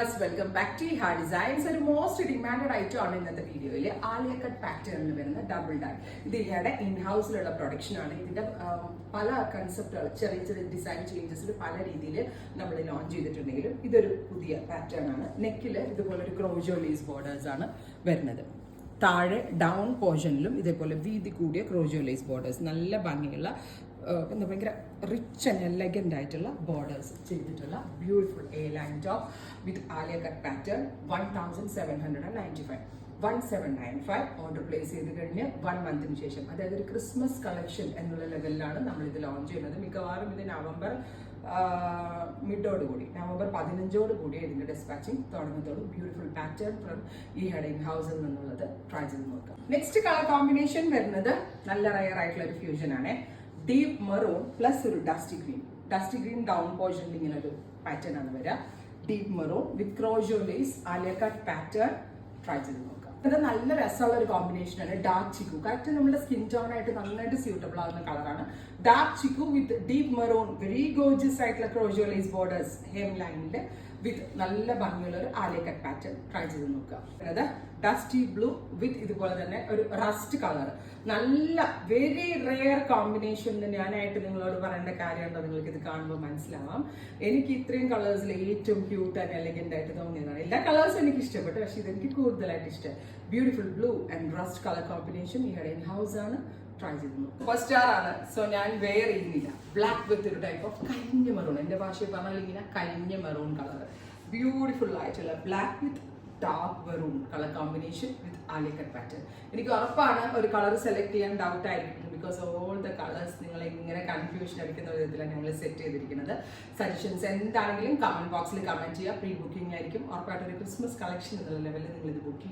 Viewers, welcome back to ഹാ designs. ഒരു most demanded item ആണ് ഇന്നത്തെ വീഡിയോയിൽ ആലിയ കട്ട് പാറ്റേണിൽ വരുന്ന ഡബിൾ ഡൈ. ഇത് ഇയാളുടെ ഇൻ ഹൗസിലുള്ള പ്രൊഡക്ഷൻ ആണ്. ഇതിന്റെ പല കൺസെപ്റ്റുകൾ, ചെറിയ ചെറിയ ഡിസൈൻ ചേഞ്ചസിൽ പല രീതിയിൽ നമ്മൾ ലോഞ്ച് ചെയ്തിട്ടുണ്ടെങ്കിലും ഇതൊരു പുതിയ പാറ്റേൺ ആണ്. നെക്കിൽ ഇതുപോലെ ഒരു ക്രോജോ ലേസ് ബോർഡേഴ്സ് ആണ് വരുന്നത്. താഴെ ഡൗൺ പോർഷനിലും ഇതേപോലെ വീതി കൂടിയ ക്രോജോ ലേസ് ബോർഡേഴ്സ്, നല്ല ഭംഗിയുള്ള എന്താ ഭയങ്കര റിച്ച് ആൻഡ് എലഗന്റ് ആയിട്ടുള്ള ബോർഡേഴ്സ് ചെയ്തിട്ടുള്ള beautiful A line top with Alia cut pattern. 1795 1795 order place ചെയ്ത് കഴിഞ്ഞ് 1 മന്തിന് ശേഷം, അതായത് ഒരു ക്രിസ്മസ് കളക്ഷൻ എന്നുള്ള ലെവലിലാണ് നമ്മൾ ഇത് ലോഞ്ച് ചെയ്യുന്നത്. മിക്കവാറും ഇത് നവംബർ മിഡോടുകൂടി, നവംബർ 15 കൂടി ഇതിന്റെ ഡിസ്പാച്ചിങ് തുടങ്ങത്തോളൂ. ബ്യൂട്ടിഫുൾ പാറ്റേൺ ഫ്രം ഈ ഹെഡിങ് ഹൗസിൽ നിന്നുള്ളത് ട്രൈ ചെയ്ത് നോക്കാം. നെക്സ്റ്റ് കളർ കോമ്പിനേഷൻ വരുന്നത് നല്ല റയർ ആയിട്ടുള്ള ഒരു ഫ്യൂഷൻ ആണ്. ഡീപ്പ് മെറൂൺ പ്ലസ് ഒരു ഡസ്റ്റി ഗ്രീൻ ഡൗൺ പോർഷനിൽ ഇങ്ങനെ ഒരു പാറ്റേൺ ആണ് വരിക. Deep maroon with crochet lace Alia cut pattern try ചെയ്ത് നോക്കാം. ഇത് നല്ല രസമുള്ള ഒരു കോമ്പിനേഷൻ ആണ്. ഡാർക്ക് ചിക്കു കറക്റ്റ് നമ്മുടെ സ്കിൻ ടോൺ ആയിട്ട് നന്നായിട്ട് സ്യൂട്ടബിൾ ആകുന്ന കളറാണ്. Dark chikoo with deep maroon, very gorgeous ആയിട്ടുള്ള ക്രോജോ ലേസ് ബോർഡേഴ്സ് ഹെം ലൈനിൽ വിത്ത് നല്ല ഭംഗിയുള്ള ഒരു ആലിയ കട്ട് പാറ്റേൺ ട്രൈ ചെയ്ത് നോക്കുക. അതായത് ഡസ്റ്റി ബ്ലൂ വിത്ത് ഇതുപോലെ തന്നെ ഒരു റസ്റ്റ് കളർ, നല്ല വെരി റെയർ കോമ്പിനേഷൻ. ഞാനായിട്ട് നിങ്ങളോട് പറയേണ്ട കാര്യമുണ്ടോ? നിങ്ങൾക്ക് ഇത് കാണുമ്പോൾ മനസ്സിലാവാം. എനിക്ക് ഇത്രയും കളേഴ്സിൽ ഏറ്റവും ക്യൂട്ട് ആൻഡ് എലഗന്റ് ആയിട്ട് തോന്നിയതാണ്. എല്ലാ കളേഴ്സും എനിക്ക് ഇഷ്ടപ്പെട്ടു, പക്ഷെ ഇതെനിക്ക് കൂടുതലായിട്ട് ഇഷ്ടം. Beautiful blue and rest colour combination ഈ ഇൻ ഹൗസ് ആണ്. ട്രൈ ചെയ്ത് നോക്കും. ഫസ്റ്റ് സ്റ്റാർ ആണ്, സോ ഞാൻ വെയർ ചെയ്യുന്നില്ല. ബ്ലാക്ക് വിത്ത് ഒരു ടൈപ്പ് ഓഫ് കരിഞ്ഞ മെറൂൺ, എന്റെ ഭാഷയിൽ പറഞ്ഞാൽ ഇങ്ങനെ കരിഞ്ഞ മെറൂൺ കളർ. ബ്യൂട്ടിഫുൾ ആയിട്ടുള്ള black with dark maroon colour combination with Alia cut pattern. എനിക്ക് ഉറപ്പാണ് ഒരു കളർ സെലക്ട് ചെയ്യാൻ ഡൗട്ട് ആയിരിക്കും, ബിക്കോസ് ഓൾ ദ കളേഴ്സ് നിങ്ങൾ ഇങ്ങനെ കൺഫ്യൂഷൻ അടിക്കുന്ന വിധത്തിലാണ് ഞങ്ങൾ സെറ്റ് ചെയ്തിരിക്കുന്നത്. സജഷൻസ് എന്താണെങ്കിലും കമന്റ് ബോക്സിൽ കമന്റ് ചെയ്യുക. പ്രീ ബുക്കിംഗ് ആയിരിക്കും. ഉറപ്പായിട്ട് ഒരു ക്രിസ്മസ് കളക്ഷൻ എന്നുള്ള ലെവലിൽ നിങ്ങൾ ഇത് ബുക്ക്